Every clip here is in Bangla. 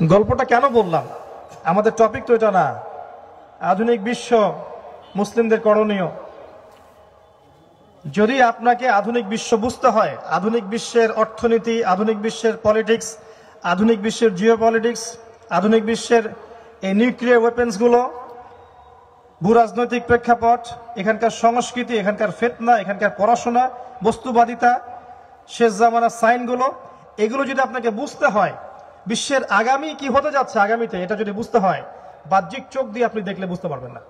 গল্পটা কেন বললাম? আমাদের টপিক তো এটা না। আধুনিক বিশ্ব মুসলিমদের করণীয়। যদি আপনাকে আধুনিক বিশ্ব বুঝতে হয়, আধুনিক বিশ্বের অর্থনীতি, আধুনিক বিশ্বের পলিটিক্স, আধুনিক বিশ্বের জিওপলিটিক্স, আধুনিক বিশ্বের এই নিউক্লিয়ার ওয়েপেন্সগুলো, ভূরাজনৈতিক প্রেক্ষাপট, এখানকার সংস্কৃতি, এখানকার ফিতনা, এখানকার পড়াশোনা, বস্তুবাদিতা, শেষ জামানার সাইনগুলো, এগুলো যদি আপনাকে বুঝতে হয়, বিশ্বের আগামী কি হতে যাচ্ছে আগামীতে, এটা যদি বুঝতে হয়, বাহ্যিক চোখ দিয়ে আপনি দেখলে বুঝতে পারবেন না।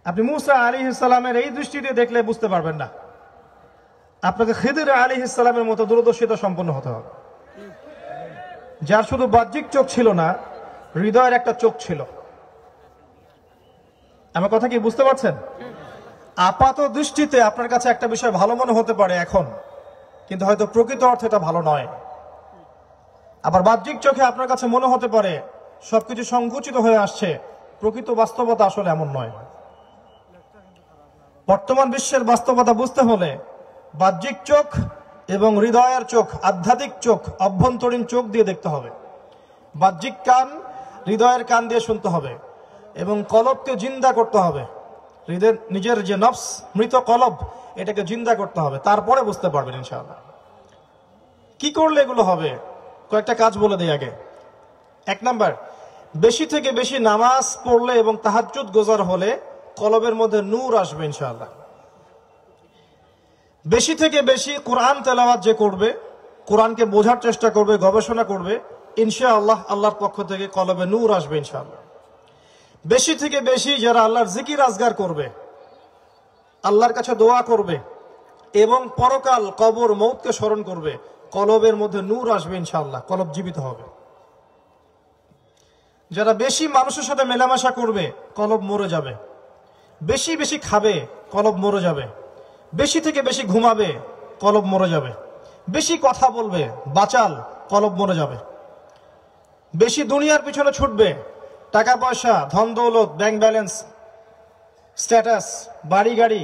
আপনি মুসা আলাইহিস সালামের এই দৃষ্টি দিয়ে দেখলে বুঝতে পারবেন না। আপনাকে খিদির আলাইহিস সালামের মতো দূরদর্শিতা সম্পন্ন হতে হবে, যার শুধু বাহ্যিক চোখ ছিল না, হৃদয়ের একটা চোখ ছিল। আমার কথা কি বুঝতে পারছেন? আপাত দৃষ্টিতে আপনার কাছে একটা বিষয় ভালো মনে হতে পারে এখন, কিন্তু হয়তো প্রকৃত অর্থে এটা ভালো নয়। আবার বাহ্যিক চোখে আপনার কাছে মনে হতে পারে সবকিছু সংকুচিত হয়ে আসছে, প্রকৃত বাস্তবতা আসলে এমন নয়। বর্তমান বিশ্বের বাস্তবতা বুঝতে হলে বাহ্যিক চোখ এবং হৃদয়ের চোখ, আধ্যাত্মিক চোখ, অভ্যন্তরীণ চোখ দিয়ে দেখতে হবে। বাহ্যিক কান হৃদয়ের কান দিয়ে শুনতে হবে এবং কলবকে জিন্দা করতে হবে। হৃদয়ের নিজের যে নফস, মৃত কলব, এটাকে জিন্দা করতে হবে, তারপরে বুঝতে পারবেন ইনশাআল্লাহ। কি করলে এগুলো হবে? কয়েকটা কাজ বলে দিই আগে। 1 নাম্বার, বেশি থেকে বেশি নামাজ পড়লে এবং তাহাজ্জুদ গোজার হলে কলবের মধ্যে নূর আসবে ইনশাআল্লাহ। বেশি থেকে বেশি কোরআন তেলাওয়াত যে করবে, কোরআনকে বোঝার চেষ্টা করবে, গবেষণা করবে, ইনশাআল্লাহ আল্লাহর পক্ষ থেকে কলবে নূর আসবে ইনশাআল্লাহ। বেশি থেকে বেশি যারা আল্লাহর জিকির আজগার করবে, আল্লাহর কাছে দোয়া করবে এবং পরকাল, কবর, মৌতকে স্মরণ করবে, কলবের মধ্যে নূর আসবে ইনশাআল্লাহ, কলব জীবিত হবে। যারা বেশি মানুষের সাথে মেলামেশা করবে, কলব মরে যাবে। বেশি বেশি খাবে, কলব মরে যাবে। বেশি থেকে বেশি ঘুমাবে, কলব মরে যাবে। বেশি কথা বলবে, বাচাল, কলব মরে যাবে। বেশি দুনিয়ার পিছনে ছুটবে, টাকা পয়সা, ধন দৌলত, ব্যাংক ব্যালেন্স, স্ট্যাটাস, বাড়ি গাড়ি,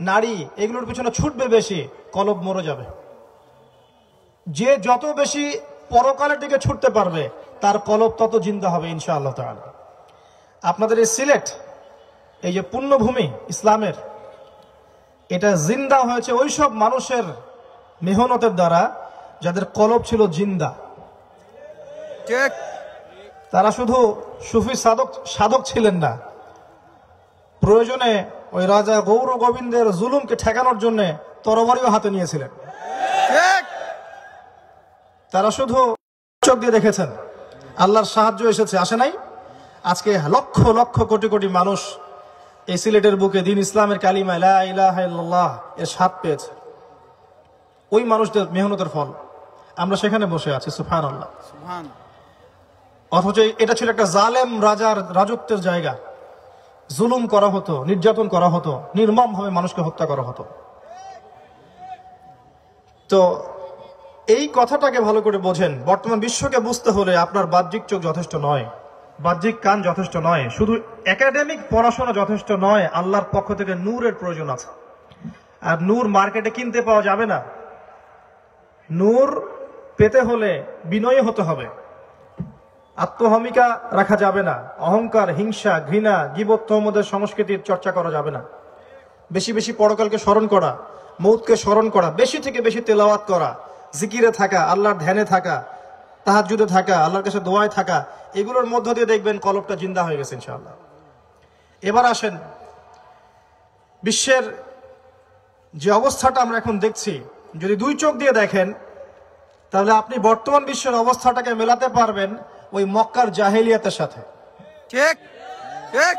নারী, এগুলোর পিছনে ছুটবে বেশি, কলব মরে যাবে। যে যত বেশি পরকালের দিকে ছুটতে পারবে, তার কলব তত জিন্দা হবে ইনশাআল্লাহ তাআলা। আপনাদের এই সিলেট, এই যে পুণ্যভূমি ইসলামের, এটা জিন্দা হয়েছে ওই সব মানুষের মেহনতের দ্বারা যাদের কলব ছিল জিন্দা। ঠিক, তারা শুধু সুফি সাধক ছিলেন না, প্রয়োজনে ওই রাজা গৌর গোবিন্দের জুলুমকে ঠেকানোর জন্য তরবারিও হাতে নিয়েছিলেন। তারা শুধু চোখ দিয়ে দেখেছেন, আল্লাহর সাহায্য এসেছে, আসে নাই? আজকে লক্ষ লক্ষ কোটি কোটি মানুষ এই সিলেটের বুকে দিন ইসলামের কালিমা লা ইলাহা ইল্লাল্লাহ এর স্বাদ পেয়েছে। ওই মানুষদের মেহনতের ফল আমরা সেখানে বসে আছি, সুবহানাল্লাহ। অথচ এটা ছিল একটা জালেম রাজার রাজত্বের জায়গা। জুলুম করা হতো, নির্যাতন করা হতো, নির্মমভাবে মানুষকে হত্যা করা হতো। তো এই কথাটাকে ভালো করে বোঝেন। বর্তমান বিশ্বকে বুঝতে হলে আপনার বাহ্যিক চোখ যথেষ্ট নয়, বাহ্যিক কান যথেষ্ট নয়, শুধু একাডেমিক পড়াশোনা যথেষ্ট নয়, আল্লাহর পক্ষ থেকে নূরের প্রয়োজন আছে। আর নূর মার্কেটে কিনতে পাওয়া যাবে না। নূর পেতে হলে বিনয়ী হতে হবে, আত্মহমিকা রাখা যাবে না, অহংকার, হিংসা, ঘৃণা, গীবত, তহমতের সংস্কৃতির চর্চা করা যাবে না। বেশি বেশি পরকালকে স্মরণ করা, মৌতকে স্মরণ করা, বেশি থেকে বেশি তেলাওয়াত করা, জিকিরে থাকা, আল্লাহর ধ্যানে থাকা, তাহাজ্জুদে থাকা, আল্লাহর কাছে দোয়ায় থাকা, এগুলোর মধ্য দিয়ে দেখবেন কলবটা জিন্দা হয়ে গেছে ইনশাআল্লাহ। এবার আসেন, বিশ্বের যে অবস্থাটা আমরা এখন দেখছি, যদি 2 চোখ দিয়ে দেখেন, তাহলে আপনি বর্তমান বিশ্বের অবস্থাটাকে মেলাতে পারবেন ওই মক্কার জাহেলিয়াতের সাথে। ঠিক ঠিক।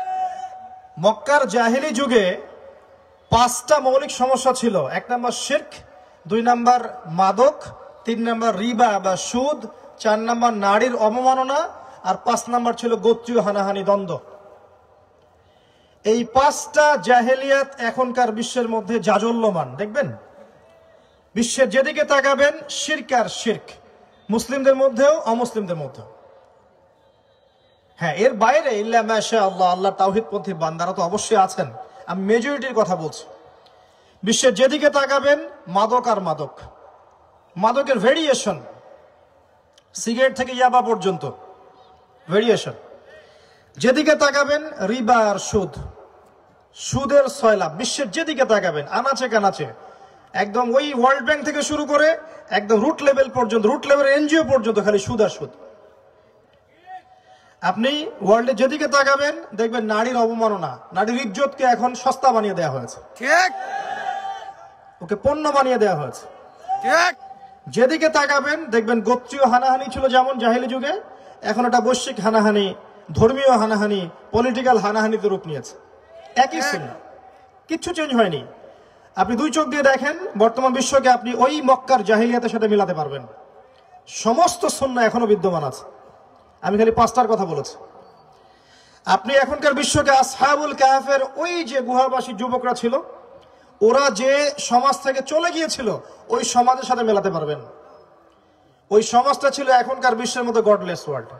মক্কার জাহেলি যুগে 5টা মৌলিক সমস্যা ছিল। 1 নাম্বার শিরক, 2 নাম্বার মাদক, 3 নাম্বার রিবা বা সুদ, 4 নাম্বার নারীর অবমাননা, আর 5 নাম্বার ছিল গোত্রীয় হানাহানি, দ্বন্দ্ব। এই 5টা জাহেলিয়াত এখনকার বিশ্বের মধ্যে জাজল্যমান। দেখবেন বিশ্বের যেদিকে তাকাবেন শিরক আর শিরক, মুসলিমদের মধ্যেও অমুসলিমদের মধ্যেও। হ্যাঁ, এর বাইরে ইল্লা মাশাআল্লাহ আল্লাহ তাওহীদপন্থী বান্দারা তো অবশ্যই আছেন, আমি মেজরিটির কথা বলছি। বিশ্বের যেদিকে তাকাবেন মাদক আর মাদক, মাদকের ভেরিয়েশন, সিগারেট থেকে ইয়াবা পর্যন্ত ভেরিয়েশন। যেদিকে তাকাবেন রিবা আর সুদ, সুদের সয়লাভ। বিশ্বের যেদিকে তাকাবেন আনাচে কানাচে, একদম ওই ওয়ার্ল্ড ব্যাংক থেকে শুরু করে একদম রুট লেভেল পর্যন্ত, রুট লেভেল এনজিও পর্যন্ত খালি সুদ আর সুদ। আপনি ওয়ার্ল্ডে যেদিকে তাকাবেন দেখবেন নারীর অবমাননা, নারীর ইজ্জতকে এখন সস্তা বানিয়ে দেওয়া হয়েছে, ঠিক, ওকে পণ্য বানিয়ে দেওয়া হয়েছে, ঠিক। যেদিকে তাকাবেন দেখবেন গোত্রীয় হানাহানি ছিল যেমন জাহেলি যুগে, এখন এটা বৈশ্বিক হানাহানি, ধর্মীয় হানাহানি, পলিটিক্যাল হানাহানিতে রূপ নিয়েছে। একই সুন্নাহ, কিচ্ছু চেঞ্জ হয়নি। আপনি দুই চোখ দিয়ে দেখেন বর্তমান বিশ্বকে, আপনি ওই মক্কার জাহিলিয়াতের সাথে মিলাতে পারবেন। সমস্ত সুন্নাহ এখনো বিদ্যমান আছে। আমি খালি 5টার কথা বলেছি। আপনি এখনকার বিশ্বকে আসহাবুল কাহফের ওই যে গুহাবাসী যুবকরা ছিল, ওরা যে সমাজ থেকে চলে গিয়েছিল ওই সমাজের সাথে মেলাতে পারবেন। ওই সমাজটা ছিল এখনকার বিশ্বের মতো গডলেস ওয়ার্ল্ড।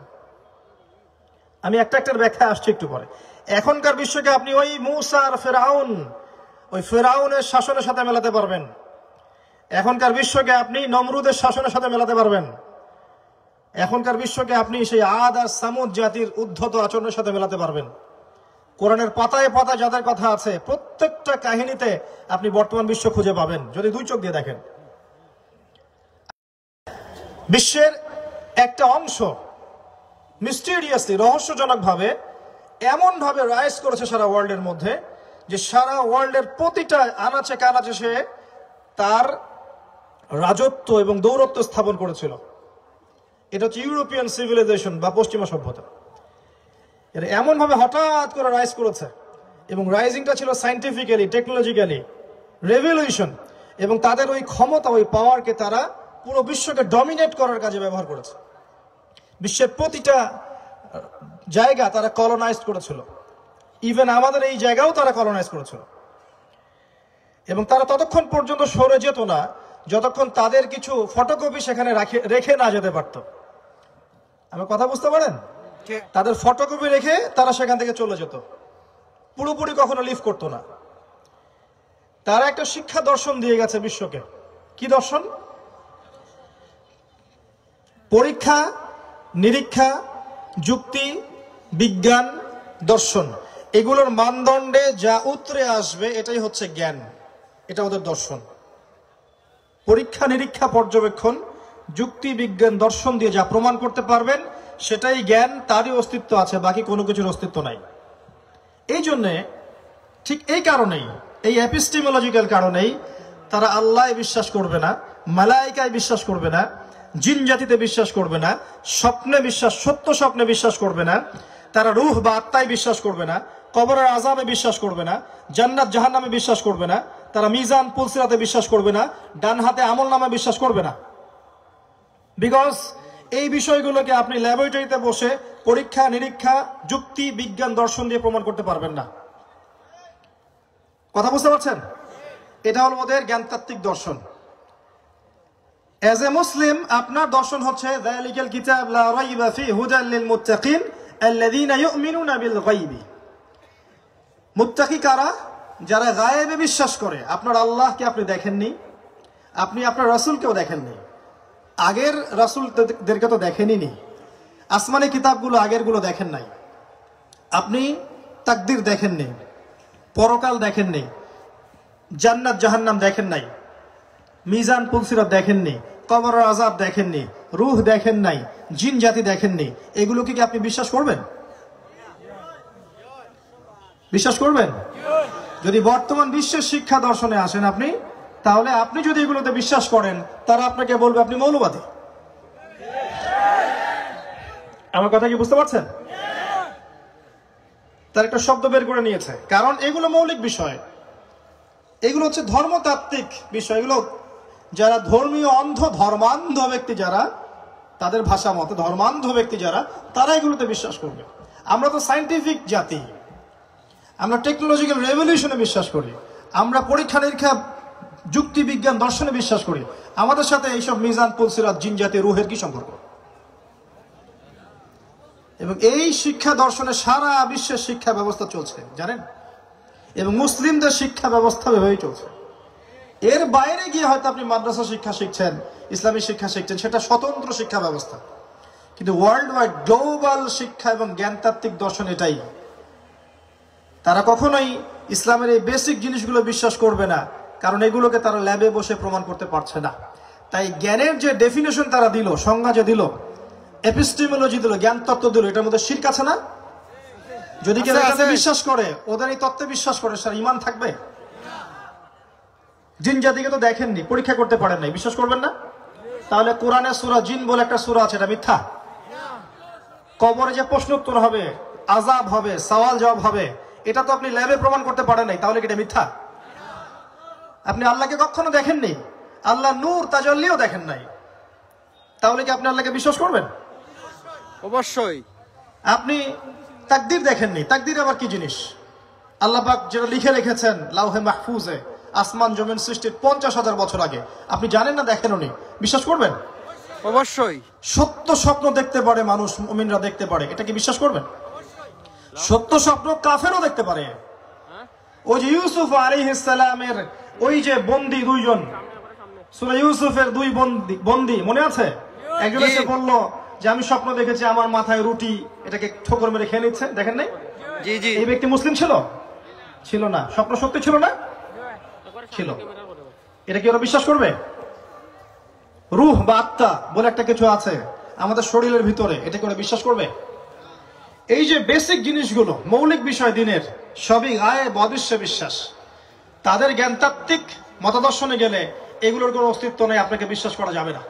আমি একটার ব্যাখ্যা আসছি একটু পরে। এখনকার বিশ্বকে আপনি ওই মূসা আর ফেরাউন, ওই ফেরাউনের শাসনের সাথে মেলাতে পারবেন। এখনকার বিশ্বকে আপনি নমরুদের শাসনের সাথে মেলাতে পারবেন। এখনকার বিশ্বকে আপনি সেই আদ আর সামুদ জাতির উদ্ধত আচরণের সাথে মেলাতে পারবেন। কোরআনের পাতায় পাতায় যাদের কথা আছে প্রত্যেকটা কাহিনীতে আপনি বর্তমান বিশ্ব খুঁজে পাবেন যদি দুই চোখ দিয়ে দেখেন। বিশ্বের একটা অংশ মিস্টিরিয়াসলি, রহস্যজনকভাবে এমনভাবে রাইজ করেছে সারা ওয়ার্ল্ডের মধ্যে যে সারা ওয়ার্ল্ডের প্রতিটা আনাচে কানাচে সে তার রাজত্ব এবং দৌরত্ব স্থাপন করেছিল। এটা হচ্ছে ইউরোপিয়ান সিভিলাইজেশন বা পশ্চিমা সভ্যতা। এটা এমনভাবে হঠাৎ করে রাইজ করেছে এবং রাইজিংটা ছিল সায়েন্টিফিক্যালি, টেকনোলজিক্যালি রেভলিউশন, এবং তাদের ওই ক্ষমতা, ওই পাওয়ারকে তারা পুরো বিশ্বকে ডমিনেট করার কাজে ব্যবহার করেছে। বিশ্বের প্রতিটা জায়গা তারা কলোনাইজ করেছিল, ইভেন আমাদের এই জায়গাও তারা কলোনাইজ করেছিল। এবং তারা ততক্ষণ পর্যন্ত সরে যেত না যতক্ষণ তাদের কিছু ফটোকপি সেখানে রেখে না যেতে পারত। আমার কথা বুঝতে পারেন? তাদের ফটোকপি রেখে তারা সেখান থেকে চলে যেত, পুরোপুরি কখনো লিভ করতো না। তারা একটা শিক্ষা দর্শন দিয়ে গেছে বিশ্বকে। কি দর্শন? পরীক্ষা নিরীক্ষা, যুক্তি, বিজ্ঞান, দর্শন, এগুলোর মানদণ্ডে যা উতরে আসবে এটাই হচ্ছে জ্ঞান, এটা ওদের দর্শন। পরীক্ষা নিরীক্ষা, পর্যবেক্ষণ, যুক্তি, বিজ্ঞান, দর্শন দিয়ে যা প্রমাণ করতে পারবেন সেটাই জ্ঞান, তারই অস্তিত্ব আছে, বাকি কোনো কিছুর অস্তিত্ব নাই। এই জন্যে, ঠিক এই কারণেই, এই এপিস্টেমোলজিক্যাল কারণেই তারা আল্লাহ বিশ্বাস করবে না, মালাইকায় বিশ্বাস করবে না, জিন জাতিতে বিশ্বাস করবে না, স্বপ্নে বিশ্বাস, সত্য স্বপ্নে বিশ্বাস করবে না, তারা রূহ বা আত্মায় বিশ্বাস করবে না, কবরের আযাবে বিশ্বাস করবে না, জান্নাত জাহান্নামে বিশ্বাস করবে না, তারা মিজান পুলসিরাতে বিশ্বাস করবে না, ডান হাতে আমল নামে বিশ্বাস করবে না। বিকজ এই বিষয়গুলোকে আপনি ল্যাবরেটরিতে বসে পরীক্ষা নিরীক্ষা, যুক্তি, বিজ্ঞান, দর্শন দিয়ে প্রমাণ করতে পারবেন না। কথা বুঝতে পারছেন? এটা হল ওদের জ্ঞানতাত্ত্বিক দর্শন। এজ এ মুসলিম আপনার দর্শন হচ্ছে যালিকাল কিতাব লা রাইবা ফি হুদাল লিল মুত্তাকিন আল্লাযীনা ইউমিনুনা বিল গায়বি। মুত্তাকি কারা? যারা গায়েবে বিশ্বাস করে। আপনার আল্লাহকে আপনি দেখেননি, আপনি আপনার রাসূলকেও দেখেননি, আগের রাসূলদেরকে তো দেখেনই, আসমানি কিতাবগুলো আগেরগুলো দেখেন নাই, আপনি তাকদীর দেখেননি, পরকাল দেখেননি, জান্নাত জাহান্নাম দেখেন নাই, মিজান পুলসিরাত দেখেননি, কবরের আযাব দেখেননি, রূহ দেখেন নাই, জিন জাতি দেখেননি, এগুলোকে কি আপনি বিশ্বাস করবেন? বিশ্বাস করবেন? যদি বর্তমান বিশ্বের শিক্ষা দর্শনে আসেন আপনি, তাহলে আপনি যদি এগুলোতে বিশ্বাস করেন তারা আপনাকে বলবে আপনি মৌলবাদী। আমার কথা কি বুঝতে পারছেন? তার একটা শব্দ বের করে নিয়েছে, কারণ এগুলো মৌলিক বিষয়, এগুলো হচ্ছে ধর্মতাত্ত্বিক বিষয়। এগুলো যারা ধর্মীয় অন্ধ, ধর্মান্ধ ব্যক্তি যারা, তাদের ভাষা মতে ধর্মান্ধ ব্যক্তি যারা, তারা এগুলোতে বিশ্বাস করবে। আমরা তো সায়েন্টিফিক জাতি, আমরা টেকনোলজিক্যাল রেভলিউশনে বিশ্বাস করি, আমরা পরীক্ষা নিরীক্ষা, যুক্তি, বিজ্ঞান, দর্শনে বিশ্বাস করি। আমাদের সাথে এইসব মিজান পুলসিরাত, জিন জাতি, রুহের কি সম্পর্ক? এবং এই শিক্ষা দর্শনে সারা বিশ্বের শিক্ষা ব্যবস্থা চলছে জানেন, এবং মুসলিমদের শিক্ষা ব্যবস্থা এভাবেই চলছে। এর বাইরে গিয়ে হয়তো আপনি মাদ্রাসা শিক্ষা শিখছেন, ইসলামী শিক্ষা শিখছেন, সেটা স্বতন্ত্র শিক্ষা ব্যবস্থা। কিন্তু ওয়ার্ল্ড ওয়াইড গ্লোবাল শিক্ষা এবং জ্ঞানতাত্ত্বিক দর্শন এটাই। তারা কখনোই ইসলামের এই বেসিক জিনিসগুলো বিশ্বাস করবে না, কারণ এগুলোকে তারা ল্যাবে বসে প্রমাণ করতে পারছে না। তাই জ্ঞানের যে ডেফিনেশন তারা দিল, সংজ্ঞা যে দিল, এপিস্টিমোলজি দিল, জ্ঞান তত্ত্ব দিল, এটার মধ্যে শিরক আছে না? যদি কেউ এটাতে বিশ্বাস করে, ওদের এই তত্ত্বে বিশ্বাস করে, স্যার ঈমান থাকবে? জিন জাতিকে তো দেখেননি, পরীক্ষা করতে পারেন নাই, বিশ্বাস করবেন না? তাহলে কোরআনে সূরা জিন বলে একটা সূরা আছে, এটা মিথ্যা? কবরে যে প্রশ্ন উত্তর হবে, আযাব হবে, সওয়াল জবাব হবে, এটা তো আপনি ল্যাবে প্রমাণ করতে পারেন নাই, তাহলে কি এটা মিথ্যা? আপনি আল্লাহকে কখনো দেখেননি, আল্লাহ নূর তাজাল্লিও দেখেন নাই, তাহলে কি আপনি আল্লাহকে বিশ্বাস করবেন? অবশ্যই। আপনি তাকদীর দেখেননি, তাকদীর আবার কি জিনিস? আল্লাহ পাক যেটা লিখে রেখেছেন লাউহে মাহফুজে, আসমান জমিন সৃষ্টির 50,000 বছর আগে, আপনি জানেন না, দেখেননি, বিশ্বাস করবেন? অবশ্যই। সত্য স্বপ্ন দেখতে পারে মানুষ, মুমিনরা দেখতে পারে, এটা কি বিশ্বাস করবেন? সত্য স্বপ্ন কাফেরও দেখতে পারে। ওই যে ইউসুফ আলাইহিস সালামের ওই যে বন্দী দুইজন, সূরা ইউসুফের দুই বন্দী মনে আছে? একজন এসে বলল যে আমি স্বপ্ন দেখেছি আমার মাথায় রুটি, এটাকে ঠোকর মেরে খেয়ে নিচ্ছে, দেখেন নাই? জি জি। এই ব্যক্তি মুসলিম ছিল? ছিল না। স্বপ্ন সত্যি ছিল না? ছিল। এটা কি ওরা বিশ্বাস করবে? রূহ বা আত্মা বলে একটা কিছু আছে আমাদের শরীরের ভিতরে, এটা কি ওরা বিশ্বাস করবে? এই যে বেসিক জিনিসগুলো, মৌলিক বিষয় দিনের, সবই গায়েব অদৃশ্য বিশ্বাস। তাদের জ্ঞানতাত্ত্বিক মতাদর্শনে গেলে এগুলোর কোনো অস্তিত্ব নেই, আপনাকে বিশ্বাস করা যাবে না।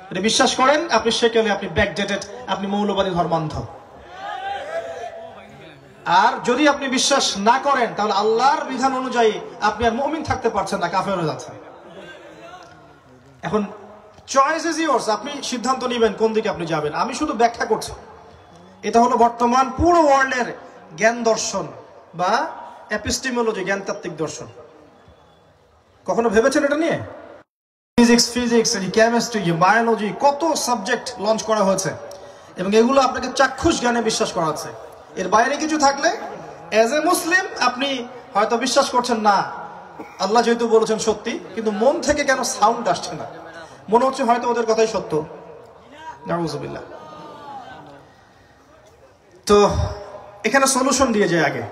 যদি বিশ্বাস করেন আপনি সেকেলে আপনি ব্যাকডেটেড, আপনি মৌলবাদী ধর্মান্ধ। আর যদি আপনি বিশ্বাস না করেন তাহলে আল্লাহর বিধান অনুযায়ী আপনি আর মুমিন থাকতে পারছেন না, কাফের হয়ে যাচ্ছেন। এখন চয়েস ইজ ইয়োর্স, আপনি সিদ্ধান্ত নেবেন কোন দিকে আপনি যাবেন। আমি শুধু ব্যাখ্যা করছি। এটা হলো বর্তমান পুরো ওয়ার্ল্ডের জ্ঞান দর্শন বা এপিস্টিমোলজি, জ্ঞানতাত্ত্বিক দর্শন। কখনো ভেবেছেন এটা নিয়ে? ফিজিক্স, কেমিস্ট্রি, বায়োলজি, কত সাবজেক্ট লঞ্চ করা হয়েছে এবং এগুলো আপনাকে চাক্ষুষ জ্ঞানে বিশ্বাস করা হচ্ছে। এর বাইরে কিছু থাকলে এজ এ মুসলিম আপনি হয়তো বিশ্বাস করছেন না, আল্লাহ যেহেতু বলেছেন সত্যি, কিন্তু মন থেকে কেন সাউন্ড আসছে না, মনে হচ্ছে হয়তো ওদের কথাই সত্য। নাউযুবিল্লাহ। তো এখানে সলিউশন দিয়ে যায় আগে।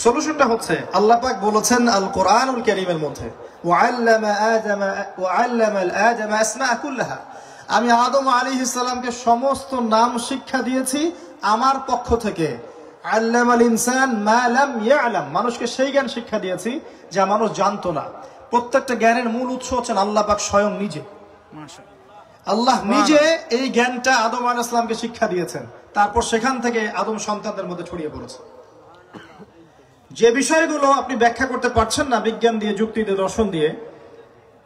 সলিউশনটা হচ্ছে আল্লাহ পাক বলেছেন আল কোরআনুল কারীমের মধ্যে, আমি আদম আলাইহিস সালামকে সমস্ত নাম শিক্ষা দিয়েছি আমার পক্ষ থেকে। আল্লামাল ইনসান মা লাম ইয়ালাম, মানুষকে সেই জ্ঞান শিক্ষা দিয়েছি যা মানুষ জানতো না। প্রত্যেকটা জ্ঞানের মূল উৎস হচ্ছেন আল্লাহ পাক স্বয়ং নিজে। আল্লাহ নিজে এই জ্ঞানটা আদম আলাইহিস সালামকে শিক্ষা দিয়েছেন, তারপর সেখান থেকে আদম সন্তানদের মধ্যে ছড়িয়ে পড়েছে। যে বিষয়গুলো আপনি ব্যাখ্যা করতে পারছেন না বিজ্ঞান দিয়ে, যুক্তি দিয়ে, দর্শন দিয়ে,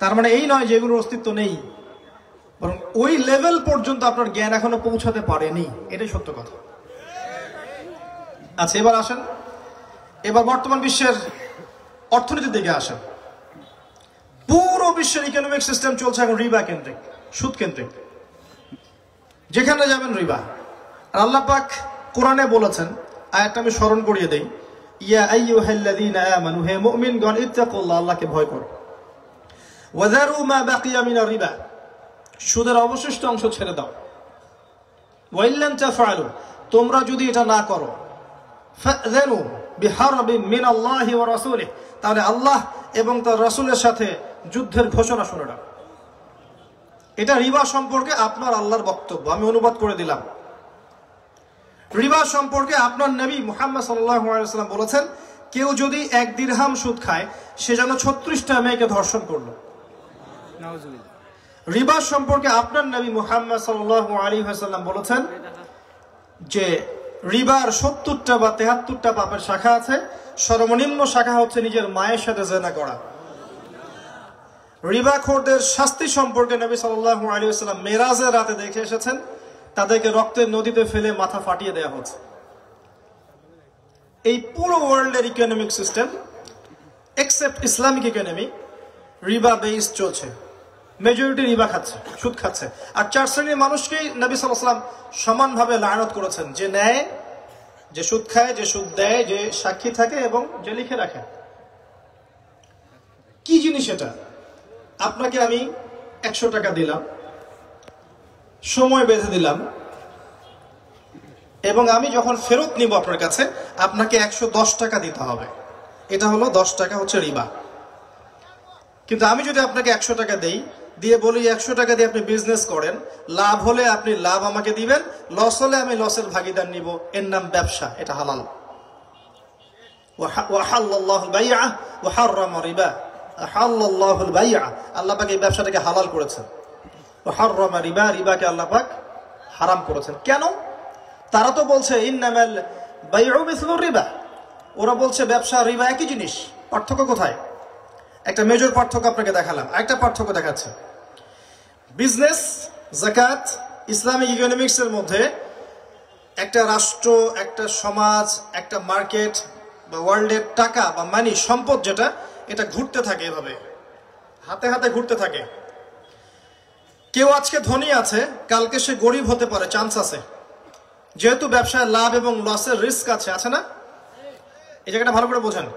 তার মানে এই নয় যে এগুলোর অস্তিত্ব নেই, বরং ওই লেভেল পর্যন্ত আপনার জ্ঞান এখনো পৌঁছাতে পারেনি, এটাই সত্য কথা। আচ্ছা, এবার আসেন, এবার বর্তমান বিশ্বের অর্থনীতির দিকে আসেন। পুরো বিশ্বের ইকোনমিক সিস্টেম চলছে এখন রিবা কেন্দ্রিক, সুদ কেন্দ্রিক। যেখানে যাবেন রিবা। আর আল্লাহ পাক কোরআনে বলেছেন, আয়াতটা আমি স্মরণ করিয়ে দেই, ইয়া আইয়ুহাল্লাযীনা আমানু, হে মুমিনগণ, ইত্তাকুল্লাহ, আল্লাহকে ভয় করো, ওয়াযারু মা বাকিয়া মিনার রিবা, সুদের অবশিষ্ট অংশ ছেড়ে দাও, ওয়া ইল্লাম তাফআলু, তোমরা যদি এটা না করো, ফাযনু বিহারবিন মিনাল্লাহি ওয়া রাসূলিহি, তাহলে আল্লাহ এবং তার রাসূলের সাথে যুদ্ধের ঘোষণা শুনে নাও। এটা রিবা সম্পর্কে আপনার আল্লাহর বক্তব্য, আমি অনুবাদ করে দিলাম। রিবা সম্পর্কে আপনার নবী মুহাম্মদ সাল্লাল্লাহু আলাইহি ওয়াসাল্লাম বলেছেন, কেউ যদি 1 দিরহাম সুদ খায় সে যেন 36টা মেয়েকে ধর্ষণ করলো। নাউযুবিল্লাহ। রিবা সম্পর্কে আপনার নবী মুহাম্মদ সাল্লাল্লাহু আলাইহি ওয়াসাল্লাম বলেছেন যে রিবার 70টা বা 73টা পাপের শাখা আছে, সর্বনিম্ন শাখা হচ্ছে নিজের মায়ের সাথে জিনা করা। রিবাখোরদের শাস্তি সম্পর্কে নবী সাল্লাল্লাহু আলাইহি ওয়াসাল্লাম মেরাজের রাতে দেখে এসেছেন, তাদেরকে রক্তের নদীতে ফেলে মাথা ফাটিয়ে দেওয়া হচ্ছে। এই পুরো ওয়ার্ল্ডের economic system except Islamic economy রিবা বেস চলছে। মেজরিটি রিবা খাচ্ছে, সুদ খাচ্ছে। আর 4 শ্রেণীর মানুষকেই নবী সাল্লাল্লাহু আলাইহি ওয়াসাল্লাম সমানভাবে লানত করেছেন, যে নেয়, যে সুদ খায়, যে সুদ দেয়, যে সাক্ষী থাকে এবং যে লিখে রাখে। কি জিনিস এটা? আপনাকে আমি 100 টাকা দিলাম, সময় বেঁধে দিলাম, এবং আমি যখন ফেরত নিব আপনার কাছে আপনাকে 110 টাকা দিতে হবে। এটা হলো 10 টাকা হচ্ছে রিবা। কিন্তু আমি যদি আপনাকে 100 টাকা দেই, দিয়ে বলি 100 টাকা দিয়ে আপনি বিজনেস করেন, লাভ হলে আপনি লাভ আমাকে দিবেন, লস হলে আমি লসের ভাগিদার নিব, এর নাম ব্যবসা, এটা হালাল। ওয়াহাল্লাল্লাহুল বাই'a ওয়া হাররামা রিবা। আহাল্লাল্লাহুল বাই'a, আল্লাহ পাক এই ব্যবসাটাকে হালাল করেছেন। ওয়া হাররামা রিবা, রিবাকে আল্লাহ পাক হারাম করেছেন। কেন? তারা তো বলছে ইন্নামাল বাই'উ মিসলুর রিবা, ওরা বলছে ব্যবসা রিবা একই জিনিস। পার্থক্য কোথায়? একটা মেজর পার্থক্য আপনাকে দেখালাম, একটা পার্থক্য দেখাচ্ছে। বিজনেস, যাকাত, ইসলামিক ইকোনমিক্স এর মধ্যে একটা রাষ্ট্র, একটা সমাজ, একটা মার্কেট বা ওয়ার্ল্ডের টাকা বা মানি, সম্পদ যেটা, এটা ঘুরতে থাকে, এভাবে হাতে হাতে ঘুরতে থাকে। কেউ আজকে ধনী আছে, কালকে সে গরিব হতে পারে, চান্স আছে। যেহেতু ব্যবসায় লাভ এবং লসের রিস্ক আছে না? এই জায়গাটা ভালো করে বোঝেন।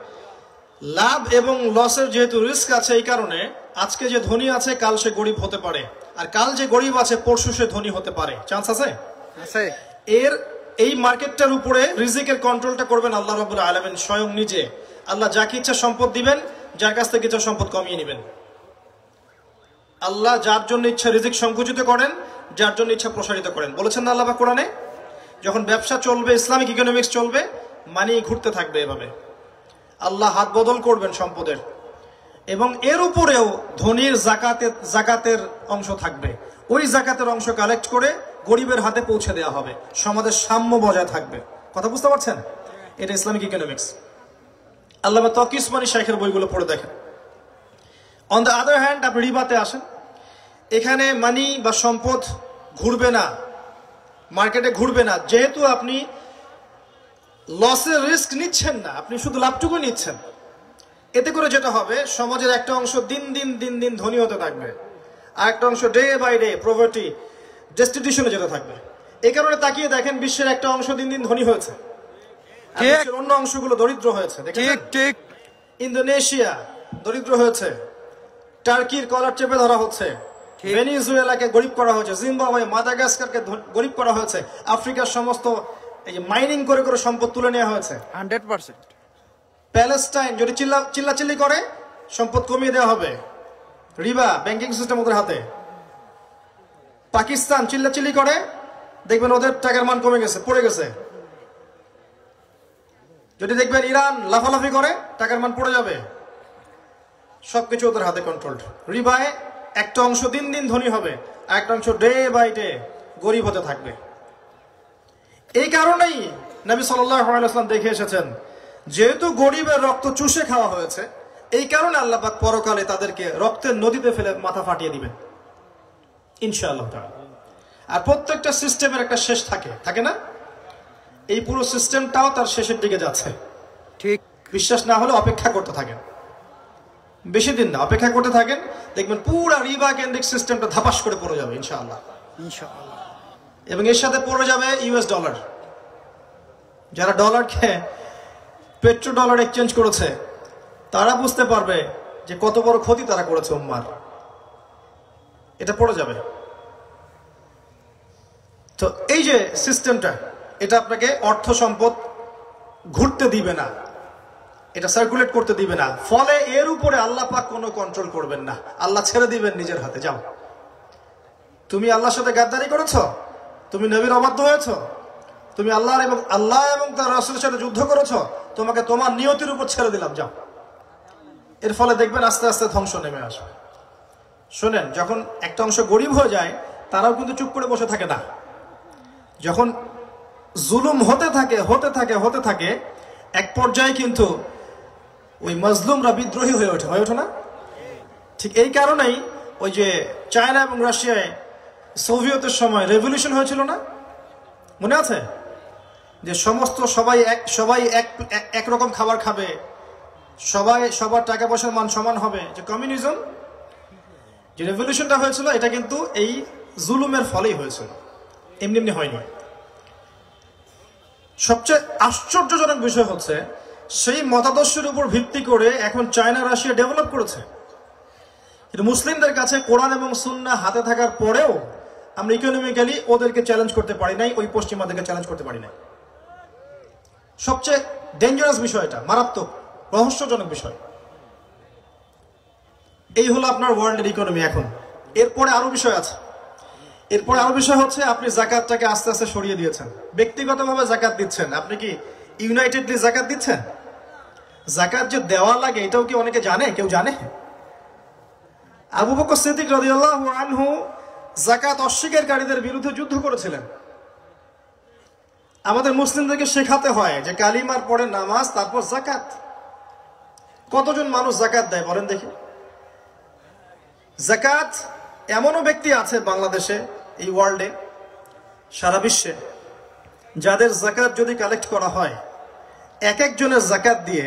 লাভ এবং লসের যেহেতু রিস্ক আছে, এই কারণে আজকে যে ধনী আছে কাল সে গরিব হতে পারে, আর কাল যে গরিব আছে পরশু সে ধনী হতে পারে, চান্স আছে। এই মার্কেটটার উপরে রিজিকের কন্ট্রোলটা করবেন আল্লাহ রাব্বুল আলামিন স্বয়ং নিজে। আল্লাহ যাকে ইচ্ছা সম্পদ দিবেন, যার কাছ থেকে ইচ্ছা সম্পদ কমিয়ে নেবেন। আল্লাহ যার জন্য ইচ্ছা রিজিক সংকুচিত করেন, যার জন্য ইচ্ছা প্রসারিত করেন। বলেছেন না আল্লাহ পাক কোরআনে? যখন ব্যবসা চলবে, ইসলামিক ইকোনমিক্স চলবে, মানি ঘুরতে থাকবে এভাবে। আল্লাহ হাত বদল করবেন সম্পদের, এবং এর উপরেও ধনীর জাকাতের অংশ থাকবে। ওই জাকাতের অংশ কালেক্ট করে গরিবের হাতে পৌঁছে দেওয়া হবে, সমাজের সাম্য বজায় থাকবে। কথা বুঝতে পারছেন? এটা ইসলামিক ইকোনমিক্স। আল্লামা তকি উসমানী শাইখের বইগুলো পড়ে দেখেন। অন দ্য আদার হ্যান্ড, আপনি রিবাতে আসেন, এখানে মানি বা সম্পদ ঘুরবে না, মার্কেটে ঘুরবে না। যেহেতু আপনি লসের রিস্ক নিচ্ছেন না, আপনি শুধু লাভটুকু নিচ্ছেন। এতে করে যেটা হবে, সমাজের একটা অংশ দিন দিন ধনী হতে থাকবে, আর একটা অংশ ডে বাই ডে পভার্টি, ডেস্টিটিউশনে যেতে থাকবে। এই কারণে তাকিয়ে দেখেন, বিশ্বের একটা অংশ দিন ধনী হয়েছে, আর বিশ্বের অন্য অংশগুলো দরিদ্র হয়েছে। ঠিক। ইন্দোনেশিয়া দরিদ্র হয়েছে, টার্কির কলার চেপে ধরা হচ্ছে, ভেনিজুয়েলাকে গরিব করা হয়েছে, জিম্বাবুয়ে, মাদাগাস্কারকে গরিব করা হয়েছে, আফ্রিকার সমস্ত মাইনিং করে সম্পদ তুলে নেওয়া হয়েছে। 100%। প্যালেস্টাইন যদি চিল্লাচিল্লি করে, সম্পদ কমিয়ে দেওয়া হবে, রিবা, ব্যাংকিং সিস্টেম ওদের হাতে। পাকিস্তান চিল্লাচিল্লি করে, দেখবেন ওদের টাকার মান কমে গেছে, পড়ে গেছে। যদি দেখবেন ইরান লাফালাফি করে, টাকার মান পড়ে যাবে। সবকিছু ওদের হাতে কন্ট্রোলড। রিবায় একটা অংশ দিন ধনী হবে, আর একটা অংশ ডে বাই ডে গরিব হতে থাকবে। এই কারণেই নবী সাল্লাল্লাহু আলাইহি ওয়াসাল্লাম দেখে এসেছেন, যেহেতু গরিবের রক্ত চুষে খাওয়া হয়েছে, এই কারণে আল্লাহ পাক পরকালে তাদেরকে রক্তের নদীতে ফেলে মাথা ফাটিয়ে দিবেন ইনশাআল্লাহ তাআলা। আর প্রত্যেকটা সিস্টেমের একটা শেষ থাকে না? এই পুরো সিস্টেমটাও তার শেষের দিকে যাচ্ছে। ঠিক। বিশ্বাস না হলে অপেক্ষা করতে থাকেন, বেশি দিন না, অপেক্ষা করতে থাকেন, দেখবেন পুরো রিবা কেন্দ্রিক সিস্টেমটা ধাপাস করে পড়ে যাবে ইনশাআল্লাহ। এবং এর সাথে পড়ে যাবে ইউএস ডলার। যারা ডলারকে পেট্রো ডলার এক্সচেঞ্জ করেছে, তারা বুঝতে পারবে যে কত বড় ক্ষতি তারা করেছে উম্মার। এটা পড়ে যাবে। তো এই যে সিস্টেমটা, এটা আপনাকে অর্থ সম্পদ ঘুরতে দিবে না, এটা সার্কুলেট করতে দিবে না। ফলে এর উপরে আল্লাহ পাক কোনো কন্ট্রোল করবেন না, আল্লাহ ছেড়ে দিবেন নিজের হাতে। যাও, তুমি আল্লাহর সাথে গাদ্দারি করেছো, তুমি নবীর অবাধ্য হয়েছো, তুমি আল্লাহ এবং তার রাসূলের সাথে যুদ্ধ করেছো, তোমাকে তোমার নিয়তির উপর ছেড়ে দিলাম, যাও। এর ফলে দেখবেন আস্তে আস্তে ধ্বংস নেমে আসবে। শোনেন, যখন একটা অংশ গরিব হয়ে যায়, তারাও কিন্তু চুপ করে বসে থাকে না। যখন জুলুম হতে থাকে, এক পর্যায়ে কিন্তু ওই মজলুমরা বিদ্রোহী হয়ে ওঠে না? ঠিক এই কারণেই ওই যে চায়না এবং রাশিয়ায় সোভিয়েতের সময় রেভলিউশন হয়েছিল না, মনে আছে? যে সবাই একরকম খাবার খাবে, সবার টাকা পয়সার মান সমান হবে, যে কমিউনিজম, যে রেভলিউশনটা হয়েছিল, এটা কিন্তু এই জুলুমের ফলেই হয়েছিল, এমনি হয়নি। সবচেয়ে আশ্চর্যজনক বিষয় হচ্ছে, সেই মতাদর্শের উপর ভিত্তি করে এখন চায়না রাশিয়া ডেভেলপ করেছে। কিন্তু মুসলিমদের কাছে কোরআন এবং সুন্নাহ হাতে থাকার পরেও আমরা ইকোনমিক্যালি ওদেরকে চ্যালেঞ্জ করতে পারি নাই, ওই পশ্চিমাদেরকে চ্যালেঞ্জ করতে পারি নাই। সবচেয়ে ডেঞ্জারাস বিষয়টা, মারাত্মক রহস্যজনক বিষয়। এই হলো আপনার ওয়ার্ল্ডের ইকোনমি। এখন এরপরে আরো বিষয় আছে। এরপরে আরো বিষয় হচ্ছে আপনি জাকাতটাকে আস্তে আস্তে সরিয়ে দিয়েছেন, ব্যক্তিগতভাবে জাকাত দিচ্ছেন। আপনি কি ইউনাইটেডলি জাকাত দিচ্ছেন? জাকাত যে দেওয়া লাগে এটাও কি অনেকে জানে? কেউ জানে? আবু বকর সিদ্দিক রাদিয়াল্লাহু আনহু জাকাত অস্বীকারীদের বিরুদ্ধে যুদ্ধ করেছিলেন। আমাদের মুসলিমদেরকে শেখাতে হয় যে কালিমার পরে নামাজ, তারপর জাকাত। কতজন মানুষ জাকাত দেয় বলেন দেখি? জাকাত এমনও ব্যক্তি আছে বাংলাদেশে, এই ওয়ার্ল্ডে, সারা বিশ্বে, যাদের জাকাত যদি কালেক্ট করা হয়, এক একজনের জাকাত দিয়ে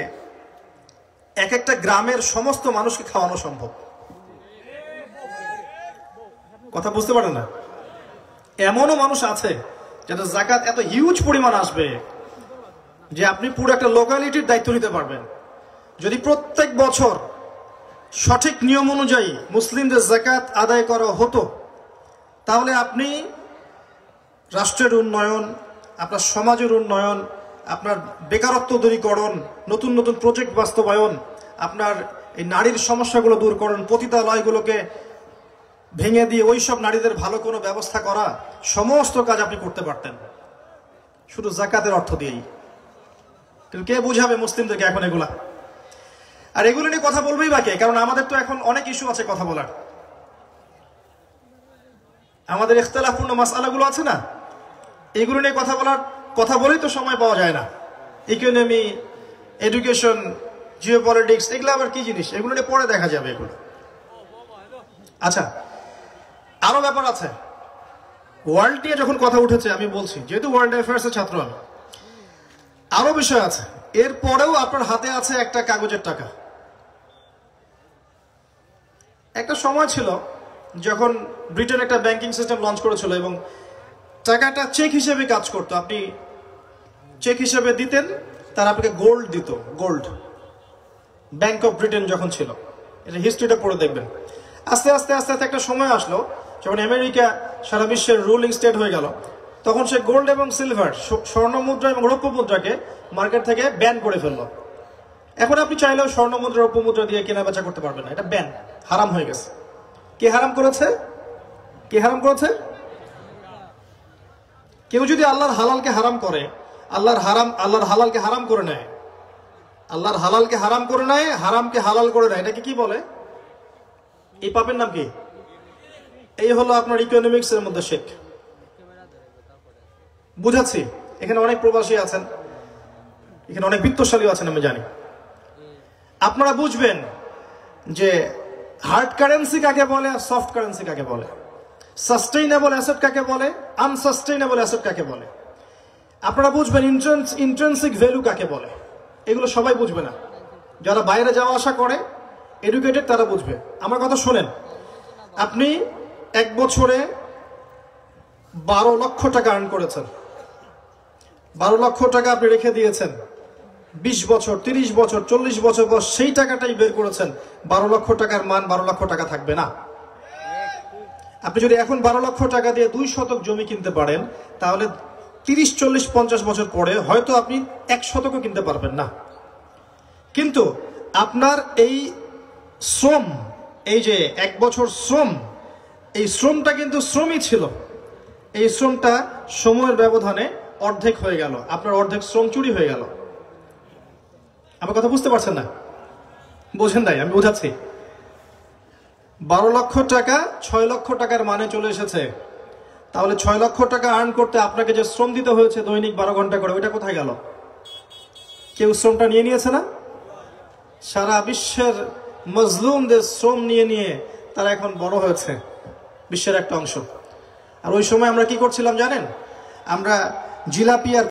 এক একটা গ্রামের সমস্ত মানুষকে খাওয়ানো সম্ভব। কথা বুঝতে পারেন না? এমনও মানুষ আছে যাদের জাকাত এত হিউজ পরিমাণ আসবে যে আপনি পুরো একটা লোকালিটির দায়িত্ব নিতে পারবেন। যদি প্রত্যেক বছর সঠিক নিয়ম অনুযায়ী মুসলিমদের জাকাত আদায় করা হতো, তাহলে আপনি রাষ্ট্রের উন্নয়ন, আপনার সমাজের উন্নয়ন, আপনার বেকারত্ব দূরীকরণ, নতুন নতুন প্রজেক্ট বাস্তবায়ন, আপনার এই নারীর সমস্যাগুলো দূরকরণ, পতিতালয়গুলোকে ভেঙে দিয়ে ওই সব নারীদের ভালো কোনো ব্যবস্থা করা, সমস্ত কাজ আপনি করতে পারতেন শুধু জাকাতের অর্থ দিয়েই। কিন্তু কে বুঝাবে মুসলিমদেরকে এখন এগুলা? আর এগুলো নিয়ে কথা বলবেই বা কে? কারণ আমাদের তো এখন অনেক ইস্যু আছে কথা বলার। আমাদের ইখতিলাফপূর্ণ মাসআলাগুলো আছে না, এগুলো নিয়ে কথা বলেই তো সময় পাওয়া যায় না। ইকোনমি, এডুকেশন, জিওপলিটিক্স, এগুলো আবার কি জিনিস? এগুলো নিয়ে পরে দেখা যাবে এগুলো। আচ্ছা, আরো ব্যাপার আছে। ওয়ার্ল্ড নিয়ে যখন কথা উঠেছে, আমি বলছি যেহেতু ওয়ার্ল্ড অ্যাফেয়ার্সের ছাত্র আমি, আরো বিষয় আছে। এরপরেও আপনার হাতে আছে একটা কাগজের টাকা। একটা সময় ছিল যখন ব্রিটেন একটা ব্যাংকিং সিস্টেম লঞ্চ করেছিল এবং টাকাটা চেক হিসেবে কাজ করতো। আপনি চেক হিসেবে দিতেন, তারা আপনাকে গোল্ড দিত। গোল্ড, ব্যাংক অফ ব্রিটেন যখন ছিল, এটা হিস্ট্রিটা পড়ে দেখবেন। আস্তে আস্তে আস্তে আস্তে একটা সময় আসলো যখন আমেরিকা সারা বিশ্বের রুলিং স্টেট হয়ে গেল, তখন সে গোল্ড এবং সিলভার, স্বর্ণ মুদ্রা এবং রৌপ্য মুদ্রাকে মার্কেট থেকে ব্যান করে ফেললো। এখন আপনি চাইলেও স্বর্ণ মুদ্রা, রৌপ্য মুদ্রা দিয়ে কেনা বেচা করতে পারবেন না, এটা ব্যান, হারাম হয়ে গেছে। কে হারাম করেছে? কে হারাম করেছে? কেউ যদি আল্লাহর হালালকে হারাম করে, আল্লাহর হালালকে হারাম করে নেয়, আল্লাহর হালালকে হারাম করে নেয়, হারামকে হালাল করে নেয়, এটাকে কি বলে? এই পাপের নাম কি? এই হলো আপনার ইকোনমিক্স এর মধ্যে শেখ। বুঝাচ্ছি, এখানে অনেক প্রবাসী আছেন, এখানে অনেক বিত্তশালী আছেন, আমি জানি। আপনারা বুঝবেন যে হার্ড কারেন্সি কাকে বলে আর সফট কারেন্সি কাকে বলে, সাস্টেইনেবল অ্যাসেট কাকে বলে, আনসাস্টেইনেবল অ্যাসেট কাকে বলে। আপনারা বুঝবেন ইন্ট্রিনসিক ভ্যালু কাকে বলে। এগুলো সবাই বুঝবে না, যারা বাইরে যাওয়া আসা করে, এডুকেটেড, তারা বুঝবে। আমার কথা শোনেন, আপনি এক বছরে 12 লক্ষ টাকা আর্ন করেছেন, 12 লক্ষ টাকা আপনি রেখে দিয়েছেন, 20 বছর, 30 বছর, 40 বছর পর সেই টাকাটাই বের করেছেন। 12 লক্ষ টাকার মান 12 লক্ষ টাকা থাকবে না। আপনি যদি এখন 12 লক্ষ টাকা দিয়ে 2 শতক জমি কিনতে পারেন, তাহলে 30, 40, 50 বছর পরে হয়তো আপনি 1 শতকও কিনতে পারবেন না। কিন্তু আপনার এই শ্রম, এই যে 1 বছর শ্রম, এই শ্রমটা কিন্তু শ্রমই ছিল। এই শ্রমটা সময়ের ব্যবধানে অর্ধেক হয়ে গেল, আপনার অর্ধেক শ্রম চুরি হয়ে গেল। আমার কথা বুঝতে পারছেন না? বোঝেন নাই? আমি বোঝাচ্ছি। 12 লক্ষ টাকা 6 লক্ষ টাকার মানে চলে এসেছে। তাহলে 6 লক্ষ টাকা আর্ন করতে আপনাকে যে শ্রম দিতে হয়েছে দৈনিক 12 ঘন্টা করে, ওইটা কোথায় গেল? কেউ শ্রমটা নিয়ে নিয়েছে না? সারা বিশ্বের মজলুমদের শ্রম নিয়ে নিয়ে তারা এখন বড় হয়েছে, বিশ্বের একটা অংশ। আর ওই সময় আমরা কি করছিলাম জানেন? আমরা জিলাপি আর